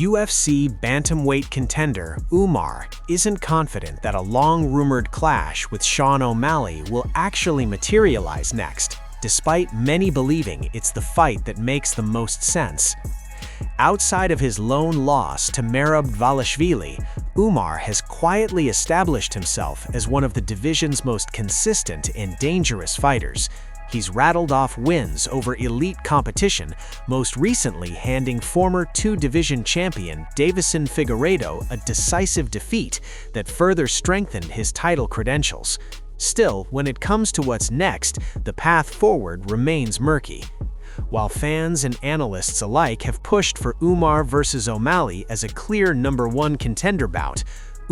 UFC bantamweight contender Umar isn't confident that a long-rumored clash with Sean O'Malley will actually materialize next, despite many believing it's the fight that makes the most sense. Outside of his lone loss to Merab Dvalishvili, Umar has quietly established himself as one of the division's most consistent and dangerous fighters. He's rattled off wins over elite competition, most recently handing former two-division champion Deiveson Figueiredo a decisive defeat that further strengthened his title credentials. Still, when it comes to what's next, the path forward remains murky. While fans and analysts alike have pushed for Umar versus O'Malley as a clear #1 contender bout,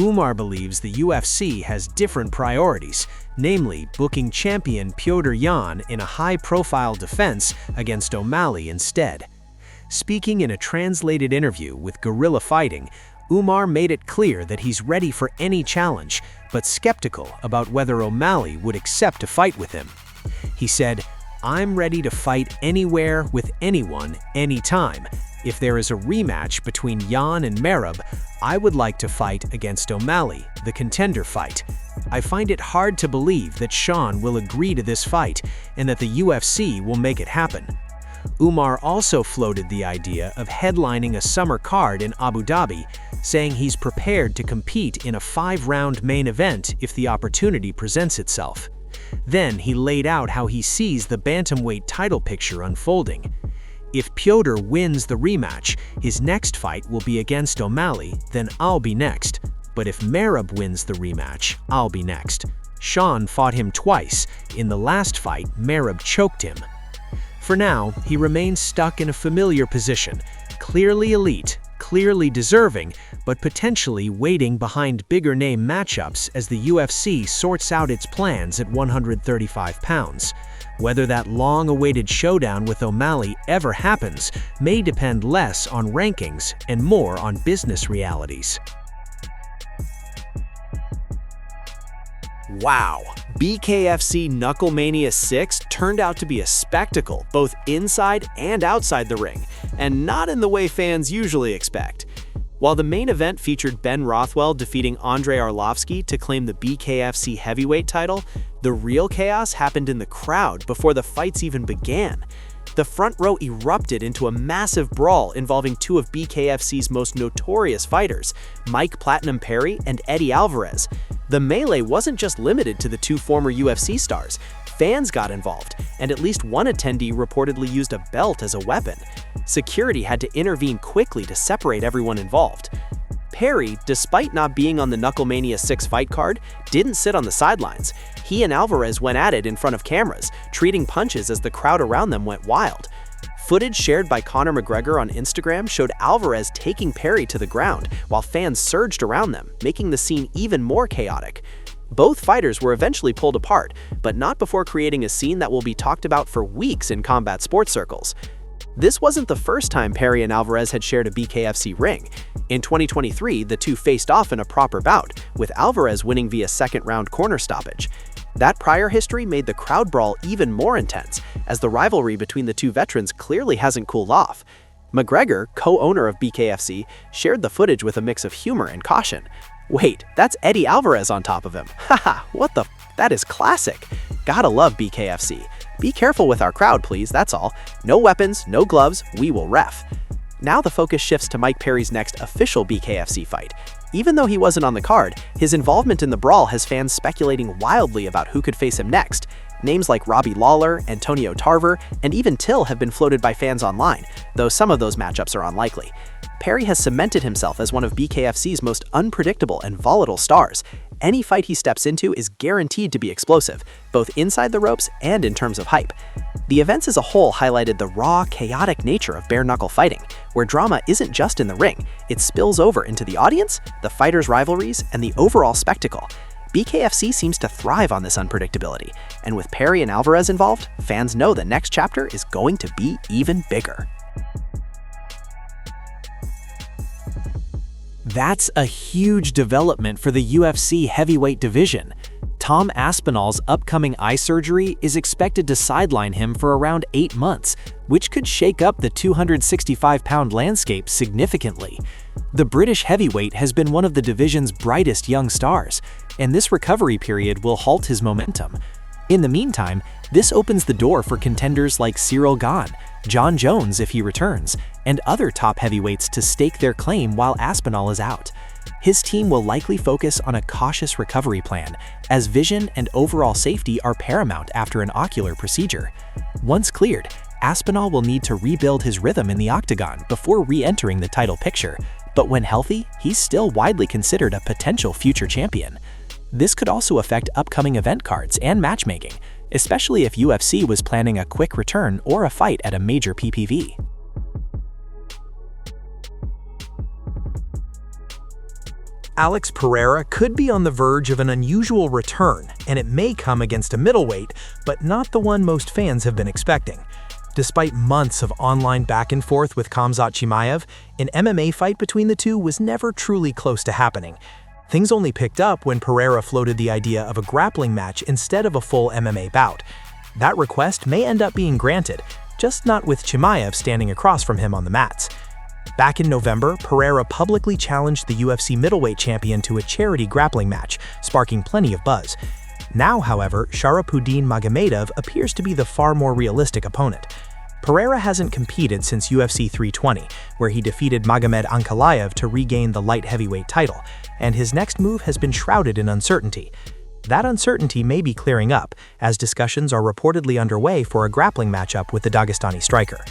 Umar believes the UFC has different priorities, namely booking champion Petr Yan in a high-profile defense against O'Malley instead. Speaking in a translated interview with Guerrilla Fighting, Umar made it clear that he's ready for any challenge, but skeptical about whether O'Malley would accept to fight with him. He said, "I'm ready to fight anywhere with anyone, anytime. If there is a rematch between Yan and Merab, I would like to fight against O'Malley, the contender fight. I find it hard to believe that Sean will agree to this fight and that the UFC will make it happen." Umar also floated the idea of headlining a summer card in Abu Dhabi, saying he's prepared to compete in a 5-round main event if the opportunity presents itself. Then he laid out how he sees the bantamweight title picture unfolding. If Petr wins the rematch, his next fight will be against O'Malley, then I'll be next. But if Merab wins the rematch, I'll be next. Sean fought him twice. In the last fight, Merab choked him. For now, he remains stuck in a familiar position, clearly elite, clearly deserving, but potentially waiting behind bigger-name matchups as the UFC sorts out its plans at 135 pounds. Whether that long-awaited showdown with O'Malley ever happens may depend less on rankings and more on business realities. Wow, BKFC Knuckle Mania 6 turned out to be a spectacle, both inside and outside the ring, and not in the way fans usually expect. While the main event featured Ben Rothwell defeating Andrei Arlovski to claim the BKFC heavyweight title, the real chaos happened in the crowd before the fights even began. The front row erupted into a massive brawl involving two of BKFC's most notorious fighters, Mike "Platinum" Perry and Eddie Alvarez. The melee wasn't just limited to the two former UFC stars. Fans got involved, and at least one attendee reportedly used a belt as a weapon. Security had to intervene quickly to separate everyone involved. Perry, despite not being on the Knuckle Mania 6 fight card, didn't sit on the sidelines. He and Alvarez went at it in front of cameras, trading punches as the crowd around them went wild. Footage shared by Conor McGregor on Instagram showed Alvarez taking Perry to the ground, while fans surged around them, making the scene even more chaotic. Both fighters were eventually pulled apart, but not before creating a scene that will be talked about for weeks in combat sports circles. This wasn't the first time Perry and Alvarez had shared a BKFC ring. In 2023, the two faced off in a proper bout, with Alvarez winning via second-round corner stoppage. That prior history made the crowd brawl even more intense, as the rivalry between the two veterans clearly hasn't cooled off. McGregor, co-owner of BKFC, shared the footage with a mix of humor and caution. "Wait, that's Eddie Alvarez on top of him. Haha, what the f? That is classic. Gotta love BKFC. Be careful with our crowd, please, that's all. No weapons, no gloves, we will ref." Now the focus shifts to Mike Perry's next official BKFC fight. Even though he wasn't on the card, his involvement in the brawl has fans speculating wildly about who could face him next. Names like Robbie Lawler, Antonio Tarver, and even Till have been floated by fans online, though some of those matchups are unlikely. Perry has cemented himself as one of BKFC's most unpredictable and volatile stars. Any fight he steps into is guaranteed to be explosive, both inside the ropes and in terms of hype. The events as a whole highlighted the raw, chaotic nature of bare-knuckle fighting, where drama isn't just in the ring, it spills over into the audience, the fighters' rivalries, and the overall spectacle. BKFC seems to thrive on this unpredictability, and with Perry and Alvarez involved, fans know the next chapter is going to be even bigger. That's a huge development for the UFC heavyweight division. Tom Aspinall's upcoming eye surgery is expected to sideline him for around 8 months, which could shake up the 265-pound landscape significantly. The British heavyweight has been one of the division's brightest young stars, and this recovery period will halt his momentum. In the meantime, this opens the door for contenders like Cyril Gane, Jon Jones if he returns, and other top heavyweights to stake their claim while Aspinall is out. His team will likely focus on a cautious recovery plan, as vision and overall safety are paramount after an ocular procedure. Once cleared, Aspinall will need to rebuild his rhythm in the octagon before re-entering the title picture, but when healthy, he's still widely considered a potential future champion. This could also affect upcoming event cards and matchmaking, especially if UFC was planning a quick return or a fight at a major PPV. Alex Pereira could be on the verge of an unusual return, and it may come against a middleweight, but not the one most fans have been expecting. Despite months of online back and forth with Khamzat Chimaev, an MMA fight between the two was never truly close to happening. Things only picked up when Pereira floated the idea of a grappling match instead of a full MMA bout. That request may end up being granted, just not with Chimaev standing across from him on the mats. Back in November, Pereira publicly challenged the UFC middleweight champion to a charity grappling match, sparking plenty of buzz. Now, however, Shara Bullet appears to be the far more realistic opponent. Pereira hasn't competed since UFC 320, where he defeated Magomed Ankalaev to regain the light heavyweight title, and his next move has been shrouded in uncertainty. That uncertainty may be clearing up, as discussions are reportedly underway for a grappling matchup with the Dagestani striker.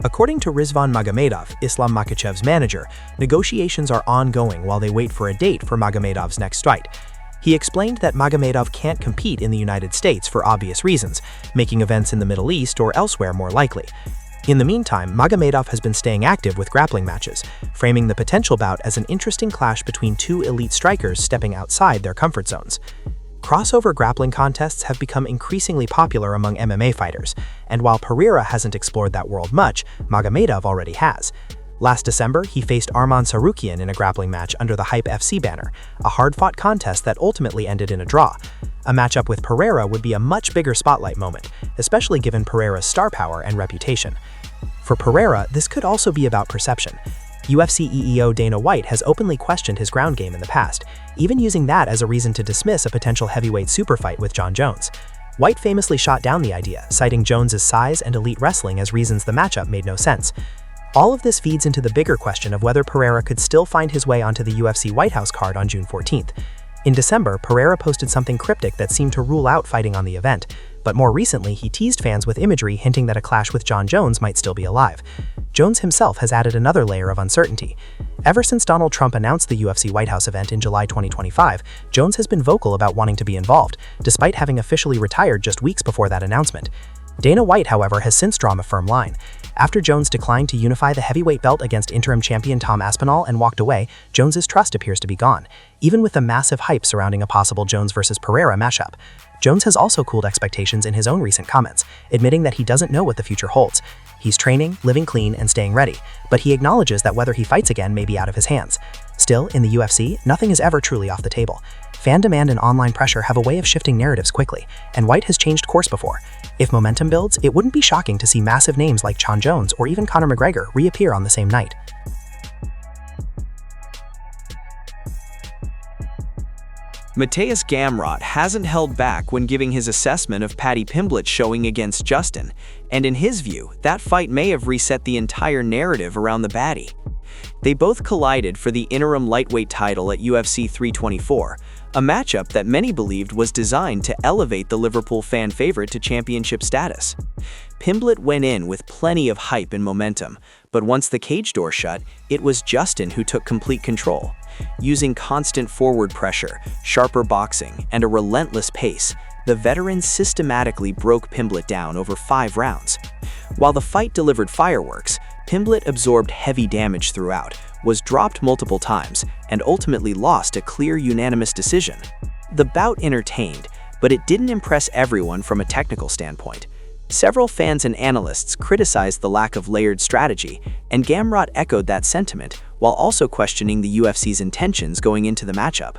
According to Rizvan Magomedov, Islam Makhachev's manager, negotiations are ongoing while they wait for a date for Magomedov's next fight. He explained that Magomedov can't compete in the United States for obvious reasons, making events in the Middle East or elsewhere more likely. In the meantime, Magomedov has been staying active with grappling matches, framing the potential bout as an interesting clash between two elite strikers stepping outside their comfort zones. Crossover grappling contests have become increasingly popular among MMA fighters, and while Pereira hasn't explored that world much, Magomedov already has. Last December, he faced Arman Sarukian in a grappling match under the Hype FC banner, a hard-fought contest that ultimately ended in a draw. A matchup with Pereira would be a much bigger spotlight moment, especially given Pereira's star power and reputation. For Pereira, this could also be about perception. UFC EEO Dana White has openly questioned his ground game in the past, even using that as a reason to dismiss a potential heavyweight super fight with Jon Jones. White famously shot down the idea, citing Jones's size and elite wrestling as reasons the matchup made no sense. All of this feeds into the bigger question of whether Pereira could still find his way onto the UFC White House card on June 14th. In December, Pereira posted something cryptic that seemed to rule out fighting on the event, but more recently he teased fans with imagery hinting that a clash with Jon Jones might still be alive. Jones himself has added another layer of uncertainty. Ever since Donald Trump announced the UFC White House event in July 2025, Jones has been vocal about wanting to be involved, despite having officially retired just weeks before that announcement. Dana White, however, has since drawn a firm line. After Jones declined to unify the heavyweight belt against interim champion Tom Aspinall and walked away, Jones's trust appears to be gone, even with the massive hype surrounding a possible Jones versus Pereira matchup. Jones has also cooled expectations in his own recent comments, admitting that he doesn't know what the future holds. He's training, living clean, and staying ready, but he acknowledges that whether he fights again may be out of his hands. Still, in the UFC, nothing is ever truly off the table. Fan demand and online pressure have a way of shifting narratives quickly, and White has changed course before. If momentum builds, it wouldn't be shocking to see massive names like Jon Jones or even Conor McGregor reappear on the same night. Mateusz Gamrot hasn't held back when giving his assessment of Paddy Pimblett's showing against Justin, and in his view, that fight may have reset the entire narrative around the baddie. They both collided for the interim lightweight title at UFC 324, a matchup that many believed was designed to elevate the Liverpool fan favorite to championship status. Pimblett went in with plenty of hype and momentum, but once the cage door shut, it was Justin who took complete control. Using constant forward pressure, sharper boxing, and a relentless pace, the veteran systematically broke Pimblett down over 5 rounds. While the fight delivered fireworks, Pimblett absorbed heavy damage throughout, was dropped multiple times, and ultimately lost a clear unanimous decision. The bout entertained, but it didn't impress everyone from a technical standpoint. Several fans and analysts criticized the lack of layered strategy, and Gamrot echoed that sentiment while also questioning the UFC's intentions going into the matchup.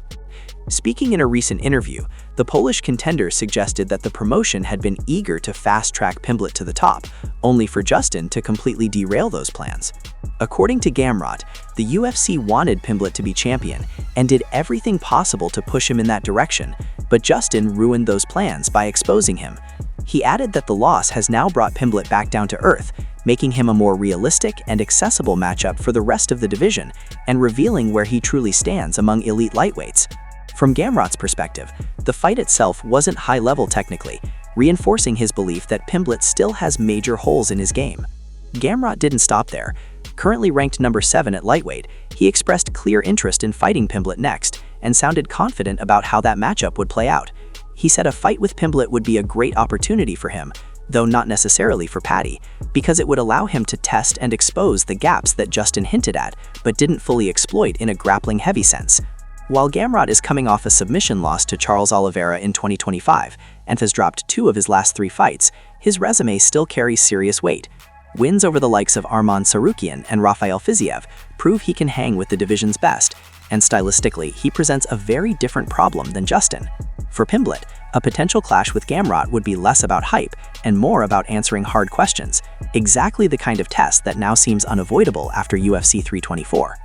Speaking in a recent interview, the Polish contender suggested that the promotion had been eager to fast-track Pimblett to the top, only for Justin to completely derail those plans. According to Gamrot, the UFC wanted Pimblett to be champion and did everything possible to push him in that direction, but Justin ruined those plans by exposing him. He added that the loss has now brought Pimblett back down to earth, making him a more realistic and accessible matchup for the rest of the division and revealing where he truly stands among elite lightweights. From Gamrot's perspective, the fight itself wasn't high-level technically, reinforcing his belief that Pimblett still has major holes in his game. Gamrot didn't stop there. Currently ranked number 7 at lightweight, he expressed clear interest in fighting Pimblett next and sounded confident about how that matchup would play out. He said a fight with Pimblett would be a great opportunity for him, though not necessarily for Paddy, because it would allow him to test and expose the gaps that Justin hinted at but didn't fully exploit in a grappling heavy sense. While Gamrot is coming off a submission loss to Charles Oliveira in 2025 and has dropped 2 of his last 3 fights, his resume still carries serious weight. Wins over the likes of Arman Tsarukyan and Rafael Fiziev prove he can hang with the division's best, and stylistically, he presents a very different problem than Justin. For Pimblett, a potential clash with Gamrot would be less about hype and more about answering hard questions, exactly the kind of test that now seems unavoidable after UFC 324.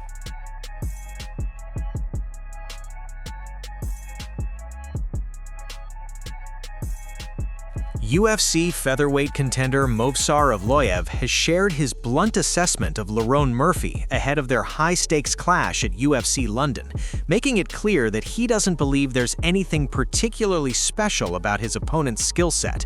UFC featherweight contender Movsar Evloev has shared his blunt assessment of Lerone Murphy ahead of their high-stakes clash at UFC London, making it clear that he doesn't believe there's anything particularly special about his opponent's skill set.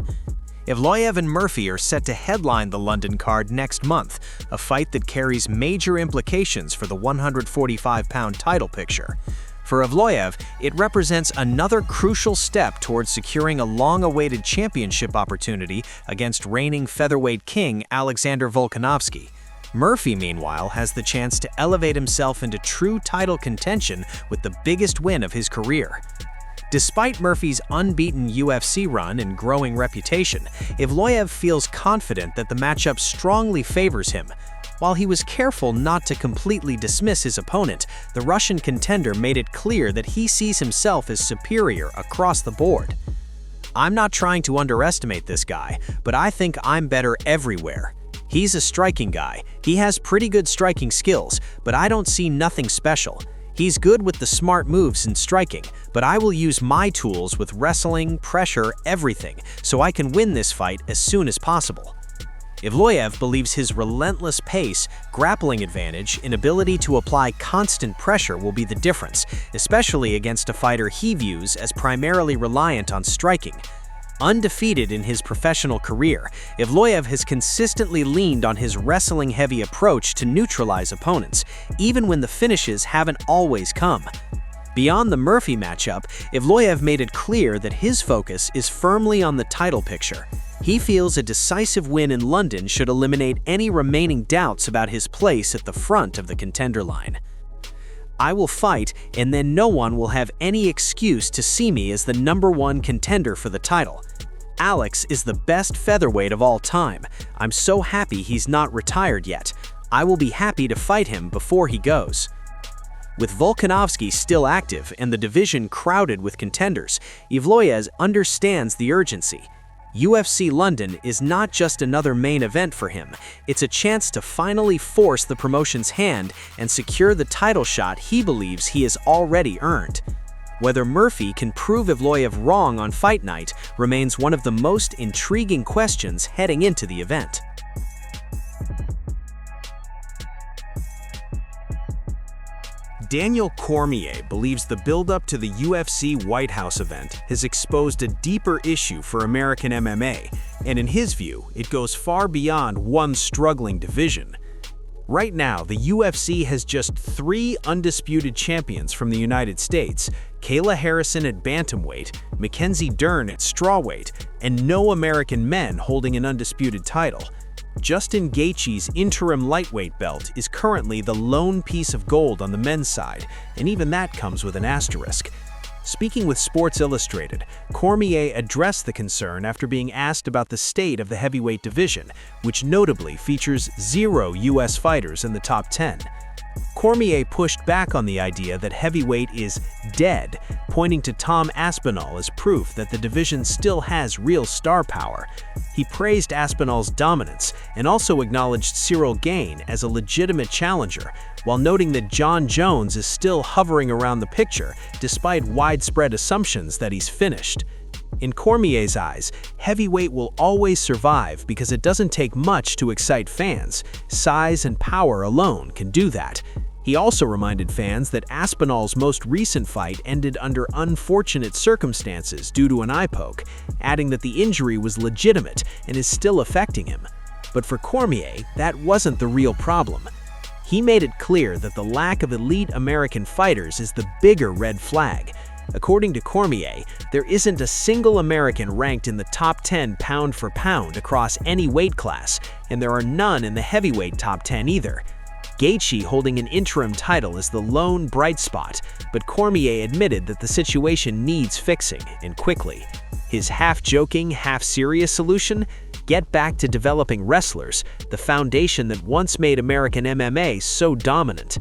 Evloev and Murphy are set to headline the London card next month, a fight that carries major implications for the 145-pound title picture. For Evloev, it represents another crucial step towards securing a long-awaited championship opportunity against reigning featherweight king Alexander Volkanovski. Murphy, meanwhile, has the chance to elevate himself into true title contention with the biggest win of his career. Despite Murphy's unbeaten UFC run and growing reputation, Evloev feels confident that the matchup strongly favors him. While he was careful not to completely dismiss his opponent, the Russian contender made it clear that he sees himself as superior across the board. "I'm not trying to underestimate this guy, but I think I'm better everywhere. He's a striking guy. He has pretty good striking skills, but I don't see nothing special. He's good with the smart moves and striking, but I will use my tools with wrestling, pressure, everything, so I can win this fight as soon as possible." Evloev believes his relentless pace, grappling advantage, and ability to apply constant pressure will be the difference, especially against a fighter he views as primarily reliant on striking. Undefeated in his professional career, Evloev has consistently leaned on his wrestling-heavy approach to neutralize opponents, even when the finishes haven't always come. Beyond the Murphy matchup, Evloev made it clear that his focus is firmly on the title picture. He feels a decisive win in London should eliminate any remaining doubts about his place at the front of the contender line. "I will fight, and then no one will have any excuse to see me as the #1 contender for the title. Alex is the best featherweight of all time. I'm so happy he's not retired yet. I will be happy to fight him before he goes." With Volkanovski still active and the division crowded with contenders, Evloev understands the urgency. UFC London is not just another main event for him, it's a chance to finally force the promotion's hand and secure the title shot he believes he has already earned. Whether Murphy can prove Evloev wrong on fight night remains one of the most intriguing questions heading into the event. Daniel Cormier believes the build-up to the UFC White House event has exposed a deeper issue for American MMA, and in his view, it goes far beyond one struggling division. Right now, the UFC has just 3 undisputed champions from the United States, Kayla Harrison at bantamweight, Mackenzie Dern at strawweight, and no American men holding an undisputed title. Justin Gaethje's interim lightweight belt is currently the lone piece of gold on the men's side, and even that comes with an asterisk. Speaking with Sports Illustrated, Cormier addressed the concern after being asked about the state of the heavyweight division, which notably features 0 U.S. fighters in the top 10. Cormier pushed back on the idea that heavyweight is dead, pointing to Tom Aspinall as proof that the division still has real star power. He praised Aspinall's dominance and also acknowledged Cyril Gane as a legitimate challenger, while noting that Jon Jones is still hovering around the picture despite widespread assumptions that he's finished. In Cormier's eyes, heavyweight will always survive because it doesn't take much to excite fans. Size and power alone can do that. He also reminded fans that Aspinall's most recent fight ended under unfortunate circumstances due to an eye poke, adding that the injury was legitimate and is still affecting him. But for Cormier, that wasn't the real problem. He made it clear that the lack of elite American fighters is the bigger red flag. According to Cormier, there isn't a single American ranked in the top 10 pound for pound across any weight class, and there are none in the heavyweight top 10 either. Gaethje holding an interim title is the lone bright spot, but Cormier admitted that the situation needs fixing, and quickly. His half-joking, half-serious solution? Get back to developing wrestlers, the foundation that once made American MMA so dominant.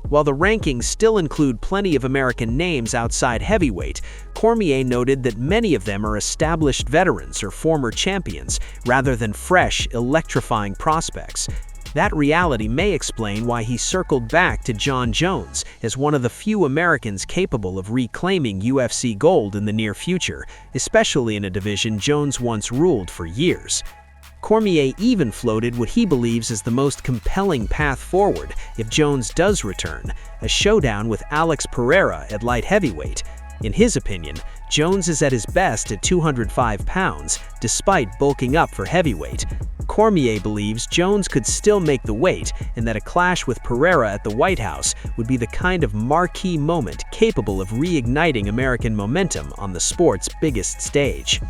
While the rankings still include plenty of American names outside heavyweight, Cormier noted that many of them are established veterans or former champions, rather than fresh, electrifying prospects. That reality may explain why he circled back to Jon Jones as one of the few Americans capable of reclaiming UFC gold in the near future, especially in a division Jones once ruled for years. Cormier even floated what he believes is the most compelling path forward if Jones does return, a showdown with Alex Pereira at light heavyweight. In his opinion, Jones is at his best at 205 pounds, despite bulking up for heavyweight. Cormier believes Jones could still make the weight and that a clash with Pereira at the White House would be the kind of marquee moment capable of reigniting American momentum on the sport's biggest stage.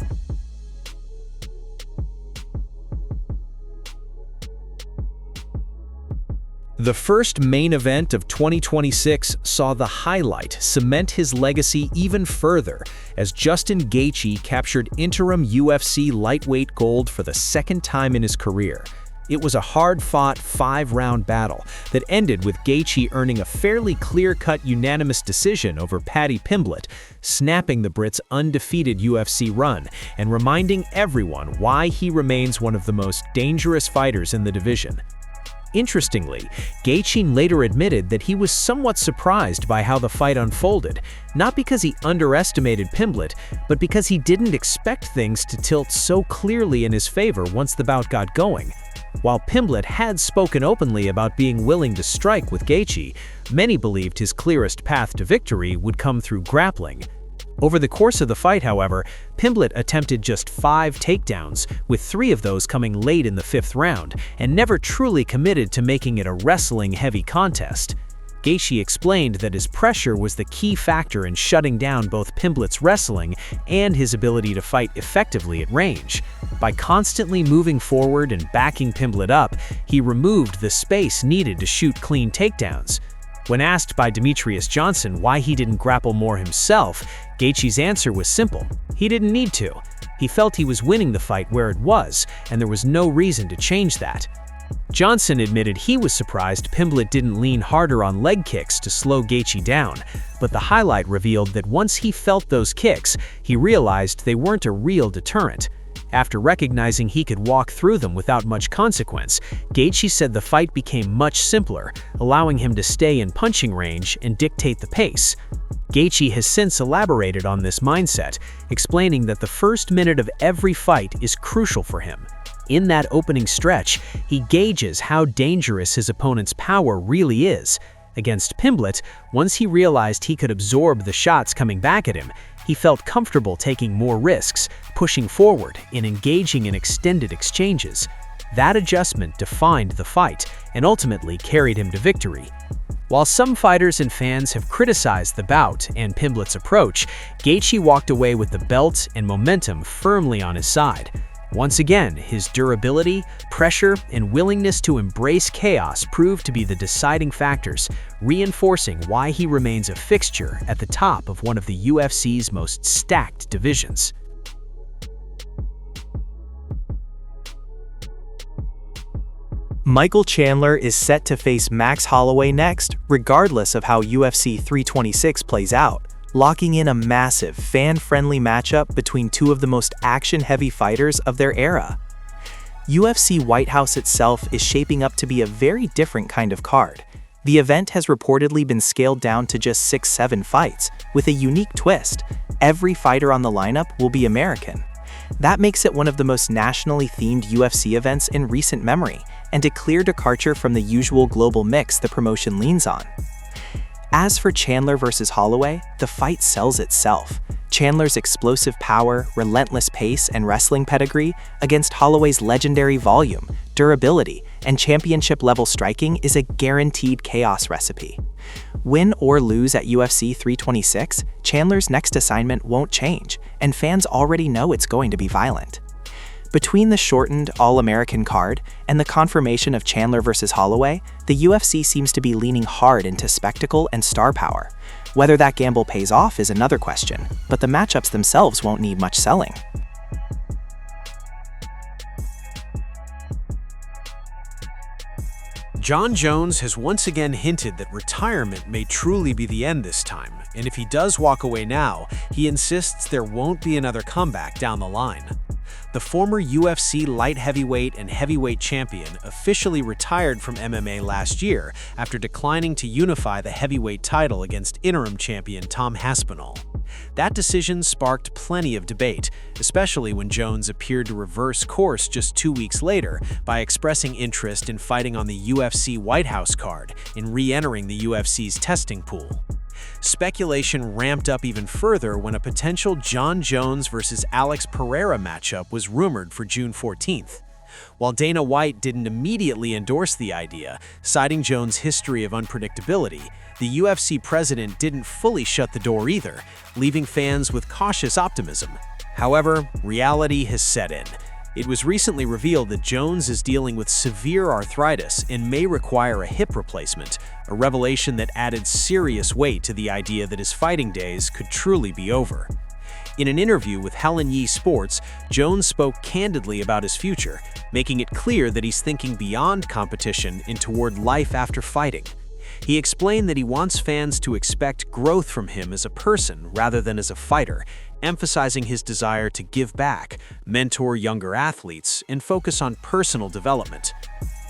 The first main event of 2026 saw the highlight cement his legacy even further as Justin Gaethje captured interim UFC lightweight gold for the second time in his career. It was a hard-fought 5-round battle that ended with Gaethje earning a fairly clear-cut unanimous decision over Paddy Pimblett, snapping the Brit's undefeated UFC run and reminding everyone why he remains one of the most dangerous fighters in the division. Interestingly, Gaethje later admitted that he was somewhat surprised by how the fight unfolded, not because he underestimated Pimblett, but because he didn't expect things to tilt so clearly in his favor once the bout got going. While Pimblett had spoken openly about being willing to strike with Gaethje, many believed his clearest path to victory would come through grappling. Over the course of the fight, however, Pimblett attempted just 5 takedowns, with 3 of those coming late in the 5th round, and never truly committed to making it a wrestling-heavy contest. Gaethje explained that his pressure was the key factor in shutting down both Pimblett's wrestling and his ability to fight effectively at range. By constantly moving forward and backing Pimblett up, he removed the space needed to shoot clean takedowns. When asked by Demetrius Johnson why he didn't grapple more himself, Gaethje's answer was simple: he didn't need to. He felt he was winning the fight where it was, and there was no reason to change that. Johnson admitted he was surprised Pimblett didn't lean harder on leg kicks to slow Gaethje down, but the highlight revealed that once he felt those kicks, he realized they weren't a real deterrent. After recognizing he could walk through them without much consequence, Gaethje said the fight became much simpler, allowing him to stay in punching range and dictate the pace. Gaethje has since elaborated on this mindset, explaining that the first minute of every fight is crucial for him. In that opening stretch, he gauges how dangerous his opponent's power really is. Against Pimblett, once he realized he could absorb the shots coming back at him, he felt comfortable taking more risks, pushing forward, and engaging in extended exchanges. That adjustment defined the fight and ultimately carried him to victory. While some fighters and fans have criticized the bout and Pimblett's approach, Gaethje walked away with the belt and momentum firmly on his side. Once again, his durability, pressure, and willingness to embrace chaos proved to be the deciding factors, reinforcing why he remains a fixture at the top of one of the UFC's most stacked divisions. Michael Chandler is set to face Max Holloway next, regardless of how UFC 326 plays out, locking in a massive, fan-friendly matchup between two of the most action-heavy fighters of their era. UFC White House itself is shaping up to be a very different kind of card. The event has reportedly been scaled down to just 6-7 fights, with a unique twist. Every fighter on the lineup will be American. That makes it one of the most nationally themed UFC events in recent memory, and a clear departure from the usual global mix the promotion leans on. As for Chandler versus Holloway, the fight sells itself. Chandler's explosive power, relentless pace, and wrestling pedigree against Holloway's legendary volume, durability, and championship-level striking is a guaranteed chaos recipe. Win or lose at UFC 326, Chandler's next assignment won't change, and fans already know it's going to be violent. Between the shortened All-American card and the confirmation of Chandler versus Holloway, the UFC seems to be leaning hard into spectacle and star power. Whether that gamble pays off is another question, but the matchups themselves won't need much selling. Jon Jones has once again hinted that retirement may truly be the end this time, and if he does walk away now, he insists there won't be another comeback down the line. The former UFC light heavyweight and heavyweight champion officially retired from MMA last year after declining to unify the heavyweight title against interim champion Tom Aspinall. That decision sparked plenty of debate, especially when Jones appeared to reverse course just 2 weeks later by expressing interest in fighting on the UFC White House card in re-entering the UFC's testing pool. Speculation ramped up even further when a potential Jon Jones versus Alex Pereira matchup was rumored for June 14th. While Dana White didn't immediately endorse the idea, citing Jones' history of unpredictability, the UFC president didn't fully shut the door either, leaving fans with cautious optimism. However, reality has set in. It was recently revealed that Jones is dealing with severe arthritis and may require a hip replacement, a revelation that added serious weight to the idea that his fighting days could truly be over. In an interview with Helen Yee Sports, Jones spoke candidly about his future, making it clear that he's thinking beyond competition and toward life after fighting. He explained that he wants fans to expect growth from him as a person rather than as a fighter, emphasizing his desire to give back, mentor younger athletes, and focus on personal development.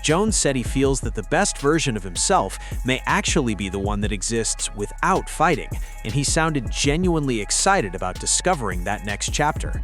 Jones said he feels that the best version of himself may actually be the one that exists without fighting, and he sounded genuinely excited about discovering that next chapter.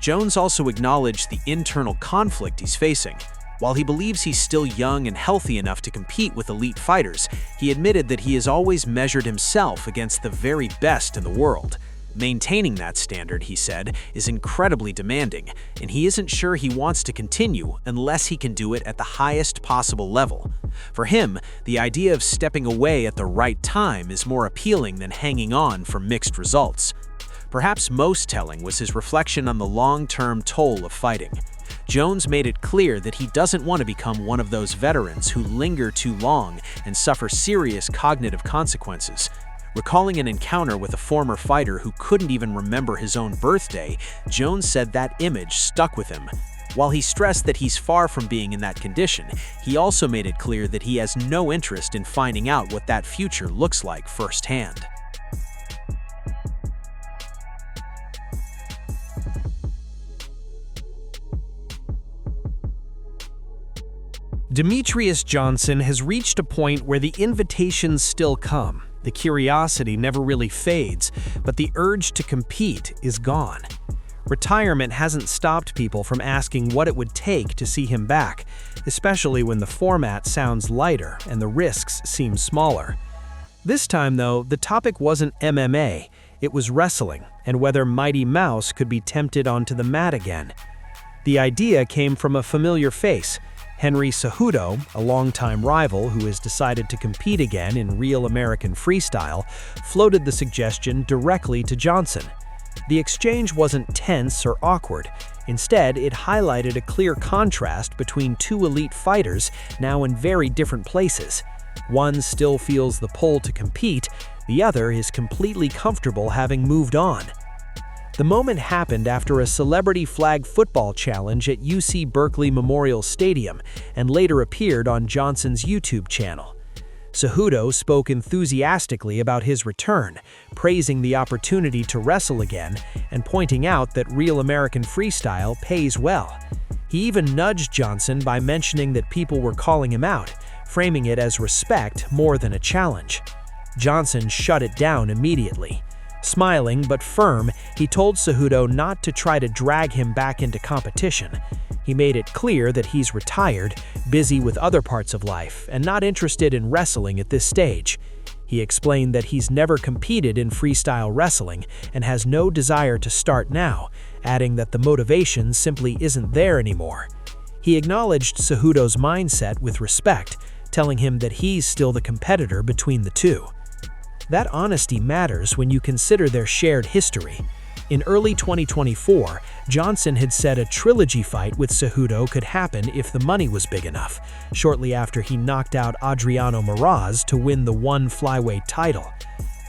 Jones also acknowledged the internal conflict he's facing. While he believes he's still young and healthy enough to compete with elite fighters, he admitted that he has always measured himself against the very best in the world. Maintaining that standard, he said, is incredibly demanding, and he isn't sure he wants to continue unless he can do it at the highest possible level. For him, the idea of stepping away at the right time is more appealing than hanging on for mixed results. Perhaps most telling was his reflection on the long-term toll of fighting. Jones made it clear that he doesn't want to become one of those veterans who linger too long and suffer serious cognitive consequences. Recalling an encounter with a former fighter who couldn't even remember his own birthday, Jones said that image stuck with him. While he stressed that he's far from being in that condition, he also made it clear that he has no interest in finding out what that future looks like firsthand. Demetrius Johnson has reached a point where the invitations still come. The curiosity never really fades, but the urge to compete is gone. Retirement hasn't stopped people from asking what it would take to see him back, especially when the format sounds lighter and the risks seem smaller. This time, though, the topic wasn't MMA, it was wrestling, and whether Mighty Mouse could be tempted onto the mat again. The idea came from a familiar face. Henry Cejudo, a longtime rival who has decided to compete again in real American freestyle, floated the suggestion directly to Johnson. The exchange wasn't tense or awkward. Instead, it highlighted a clear contrast between two elite fighters now in very different places. One still feels the pull to compete, the other is completely comfortable having moved on. The moment happened after a celebrity flag football challenge at UC Berkeley Memorial Stadium and later appeared on Johnson's YouTube channel. Cejudo spoke enthusiastically about his return, praising the opportunity to wrestle again and pointing out that real American freestyle pays well. He even nudged Johnson by mentioning that people were calling him out, framing it as respect more than a challenge. Johnson shut it down immediately. Smiling but firm, he told Cejudo not to try to drag him back into competition. He made it clear that he's retired, busy with other parts of life, and not interested in wrestling at this stage. He explained that he's never competed in freestyle wrestling and has no desire to start now, adding that the motivation simply isn't there anymore. He acknowledged Cejudo's mindset with respect, telling him that he's still the competitor between the two. That honesty matters when you consider their shared history. In early 2024, Johnson had said a trilogy fight with Cejudo could happen if the money was big enough, shortly after he knocked out Adriano Moraz to win the ONE flyweight title.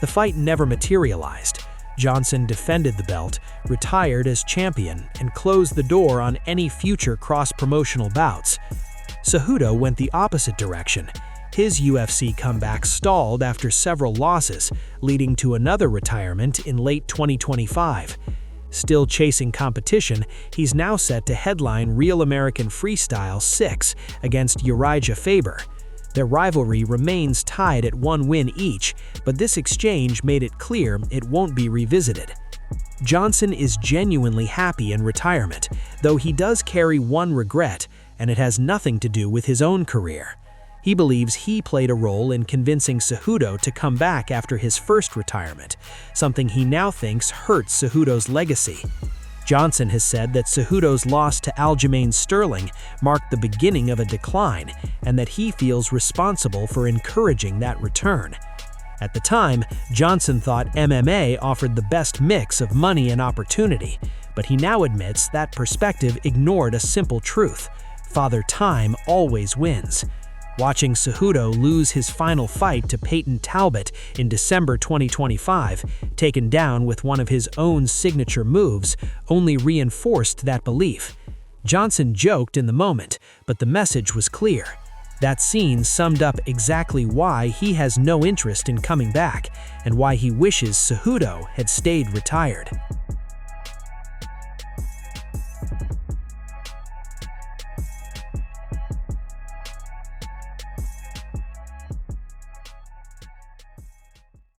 The fight never materialized. Johnson defended the belt, retired as champion, and closed the door on any future cross-promotional bouts. Cejudo went the opposite direction. His UFC comeback stalled after several losses, leading to another retirement in late 2025. Still chasing competition, he's now set to headline Real American Freestyle 6 against Urijah Faber. Their rivalry remains tied at 1 win each, but this exchange made it clear it won't be revisited. Johnson is genuinely happy in retirement, though he does carry one regret, and it has nothing to do with his own career. He believes he played a role in convincing Cejudo to come back after his first retirement, something he now thinks hurts Cejudo's legacy. Johnson has said that Cejudo's loss to Aljamain Sterling marked the beginning of a decline, and that he feels responsible for encouraging that return. At the time, Johnson thought MMA offered the best mix of money and opportunity, but he now admits that perspective ignored a simple truth: Father Time always wins. Watching Cejudo lose his final fight to Peyton Talbot in December 2025, taken down with one of his own signature moves, only reinforced that belief. Johnson joked in the moment, but the message was clear. That scene summed up exactly why he has no interest in coming back and why he wishes Cejudo had stayed retired.